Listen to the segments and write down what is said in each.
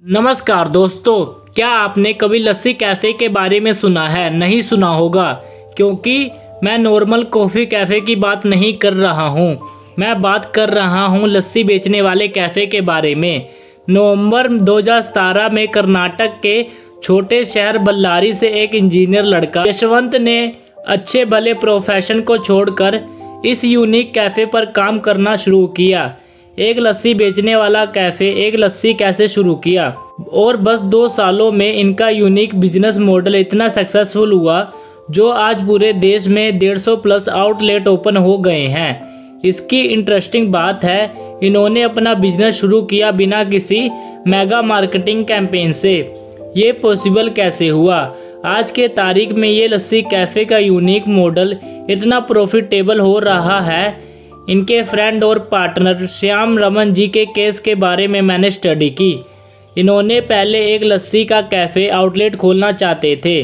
नमस्कार दोस्तों, क्या आपने कभी लस्सी कैफ़े के बारे में सुना है? नहीं सुना होगा, क्योंकि मैं नॉर्मल कॉफ़ी कैफ़े की बात नहीं कर रहा हूँ। मैं बात कर रहा हूँ लस्सी बेचने वाले कैफ़े के बारे में। नवंबर 2017 में कर्नाटक के छोटे शहर बल्लारी से एक इंजीनियर लड़का यशवंत ने अच्छे भले प्रोफेशन को छोड़कर इस यूनिक कैफ़े पर काम करना शुरू किया। एक लस्सी बेचने वाला कैफ़े एक लस्सी कैसे शुरू किया, और बस 2 सालों में इनका यूनिक बिजनेस मॉडल इतना सक्सेसफुल हुआ जो आज पूरे देश में 150 प्लस आउटलेट ओपन हो गए हैं। इसकी इंटरेस्टिंग बात है, इन्होंने अपना बिजनेस शुरू किया बिना किसी मेगा मार्केटिंग कैंपेन से। ये पॉसिबल कैसे हुआ? आज के तारीख में ये लस्सी कैफ़े का यूनिक मॉडल इतना प्रॉफिटेबल हो रहा है। इनके फ्रेंड और पार्टनर श्याम रमन जी के केस के बारे में मैंने स्टडी की। इन्होंने पहले एक लस्सी का कैफ़े आउटलेट खोलना चाहते थे,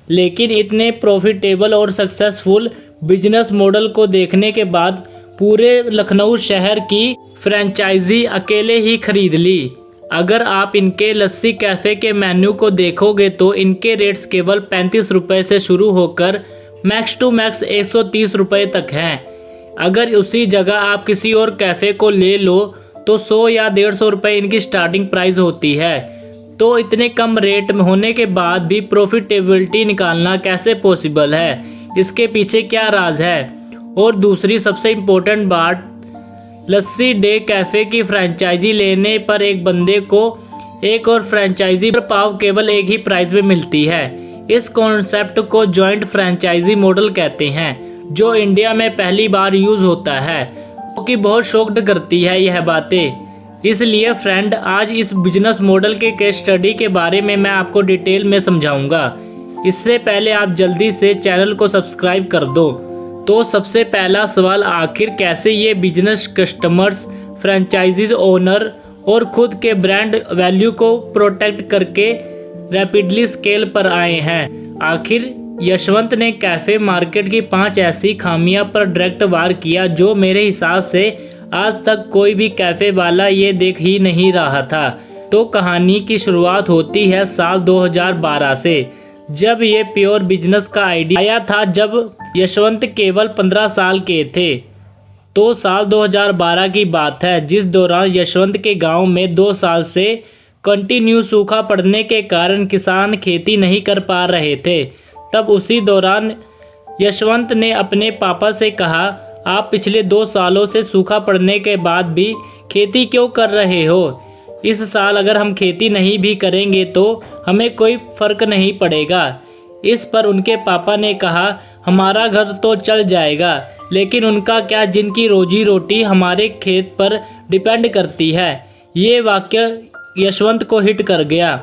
लेकिन इतने प्रॉफिटेबल और सक्सेसफुल बिजनेस मॉडल को देखने के बाद पूरे लखनऊ शहर की फ्रेंचाइजी अकेले ही खरीद ली। अगर आप इनके लस्सी कैफ़े के मेन्यू को देखोगे तो इनके रेट्स केवल 35 रुपये से शुरू होकर मैक्स टू मैक्स 130 रुपये तक हैं। अगर उसी जगह आप किसी और कैफ़े को ले लो तो 100 या 150 रुपये इनकी स्टार्टिंग प्राइस होती है। तो इतने कम रेट में होने के बाद भी प्रॉफिटेबिलिटी निकालना कैसे पॉसिबल है? इसके पीछे क्या राज है? और दूसरी सबसे इम्पोर्टेंट बात, लस्सी डे कैफ़े की फ्रेंचाइजी लेने पर एक बंदे को एक और फ्रेंचाइजी पर पाव केवल एक ही प्राइस में मिलती है। इस कॉन्सेप्ट को जॉइंट फ्रेंचाइजी मॉडल कहते हैं, जो इंडिया में पहली बार यूज़ होता है, क्योंकि बहुत शॉक्ड करती है यह बातें। इसलिए फ्रेंड, आज इस बिजनेस मॉडल के केस स्टडी के बारे में मैं आपको डिटेल में समझाऊंगा। इससे पहले आप जल्दी से चैनल को सब्सक्राइब कर दो। तो सबसे पहला सवाल, आखिर कैसे ये बिजनेस कस्टमर्स, फ्रेंचाइजीज ओनर और खुद के ब्रांड वैल्यू को प्रोटेक्ट करके रैपिडली स्केल पर आए हैं? आखिर यशवंत ने कैफ़े मार्केट की 5 ऐसी खामियां पर डायरेक्ट वार किया जो मेरे हिसाब से आज तक कोई भी कैफ़े वाला ये देख ही नहीं रहा था। तो कहानी की शुरुआत होती है साल 2012 से, जब ये प्योर बिजनेस का आइडिया आया था। जब यशवंत केवल 15 साल के थे। तो साल 2012 की बात है, जिस दौरान यशवंत के गांव में 2 साल से कंटिन्यू सूखा पड़ने के कारण किसान खेती नहीं कर पा रहे थे। तब उसी दौरान यशवंत ने अपने पापा से कहा, आप पिछले 2 सालों से सूखा पड़ने के बाद भी खेती क्यों कर रहे हो? इस साल अगर हम खेती नहीं भी करेंगे तो हमें कोई फ़र्क नहीं पड़ेगा। इस पर उनके पापा ने कहा, हमारा घर तो चल जाएगा, लेकिन उनका क्या, जिनकी रोजी रोटी हमारे खेत पर डिपेंड करती है। ये वाक्य यशवंत को हिट कर गया।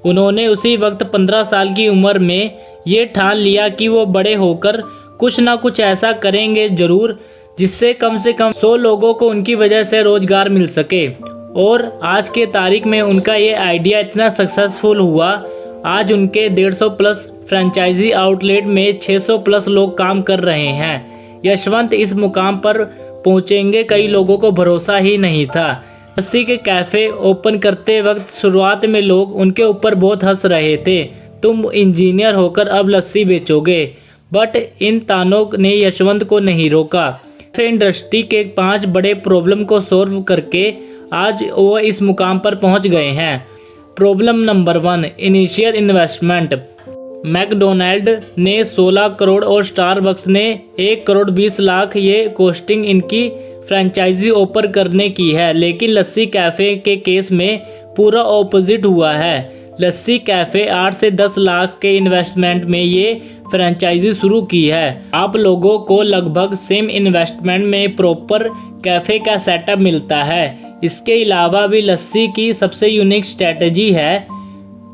उन्होंने उसी वक्त 15 साल की उम्र में ये ठान लिया कि वो बड़े होकर कुछ ना कुछ ऐसा करेंगे ज़रूर, जिससे कम से कम 100 लोगों को उनकी वजह से रोज़गार मिल सके। और आज के तारीख में उनका ये आइडिया इतना सक्सेसफुल हुआ, आज उनके 150 प्लस फ्रेंचाइजी आउटलेट में 600 प्लस लोग काम कर रहे हैं। यशवंत इस मुकाम पर पहुँचेंगे कई लोगों को भरोसा ही नहीं था। लस्सी के कैफ़े ओपन करते वक्त शुरुआत में लोग उनके ऊपर बहुत हंस रहे थे, तुम इंजीनियर होकर अब लस्सी बेचोगे। बट इन तानों ने यशवंत को नहीं रोका। कैफ़े इंडस्ट्री के 5 बड़े प्रॉब्लम को सॉल्व करके आज वो इस मुकाम पर पहुंच गए हैं। Problem number 1, initial investment. McDonald ने 16 करोड़ और स्टारबक्स ने 1 करोड़ 20 लाख ये कॉस्टिंग इनकी फ्रेंचाइजी ओपन करने की है। लेकिन लस्सी कैफ़े के केस में पूरा ऑपोजिट हुआ है। लस्सी कैफ़े 8 से 10 लाख के इन्वेस्टमेंट में ये फ्रेंचाइजी शुरू की है। आप लोगों को लगभग सेम इन्वेस्टमेंट में प्रॉपर कैफ़े का सेटअप मिलता है। इसके अलावा भी लस्सी की सबसे यूनिक स्ट्रेटजी है,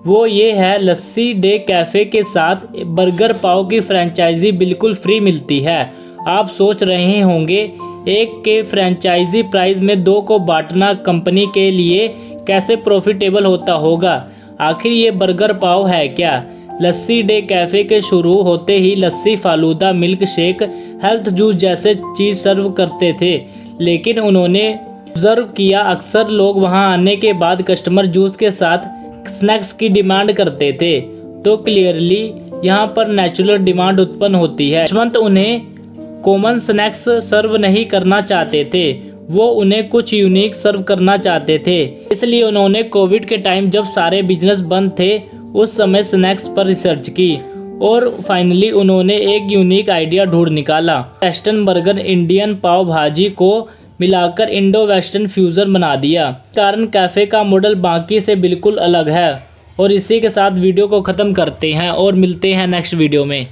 वो ये है, लस्सी डे कैफ़े के साथ बर्गर पाव की फ्रेंचाइजी बिल्कुल फ्री मिलती है। आप सोच रहे होंगे, एक के फ्रेंचाइजी प्राइस में 2 को बांटना कंपनी के लिए कैसे प्रॉफिटेबल होता होगा? आखिर ये बर्गर पाव है क्या? लस्सी डे कैफ़े के शुरू होते ही lassi, falooda, milkshake, health juice जैसे चीज़ सर्व करते थे, लेकिन उन्होंने ऑब्जर्व किया अक्सर लोग वहां आने के बाद कस्टमर जूस के साथ स्नैक्स की डिमांड करते थे तो क्लियरली यहाँ पर नेचुरल डिमांड उत्पन्न होती है। यशवंत उन्हें कॉमन स्नैक्स सर्व नहीं करना चाहते थे, वो उन्हें कुछ यूनिक सर्व करना चाहते थे। इसलिए उन्होंने कोविड के टाइम जब सारे बिजनेस बंद थे उस समय स्नैक्स पर रिसर्च की और फाइनली उन्होंने एक यूनिक आइडिया ढूंढ निकाला। वेस्टर्न बर्गर इंडियन पाव भाजी को मिलाकर इंडो वेस्टर्न फ्यूजन बना दिया। कारण कैफ़े का मॉडल बाकी से बिल्कुल अलग है। और इसी के साथ वीडियो को ख़त्म करते हैं और मिलते हैं नेक्स्ट वीडियो में।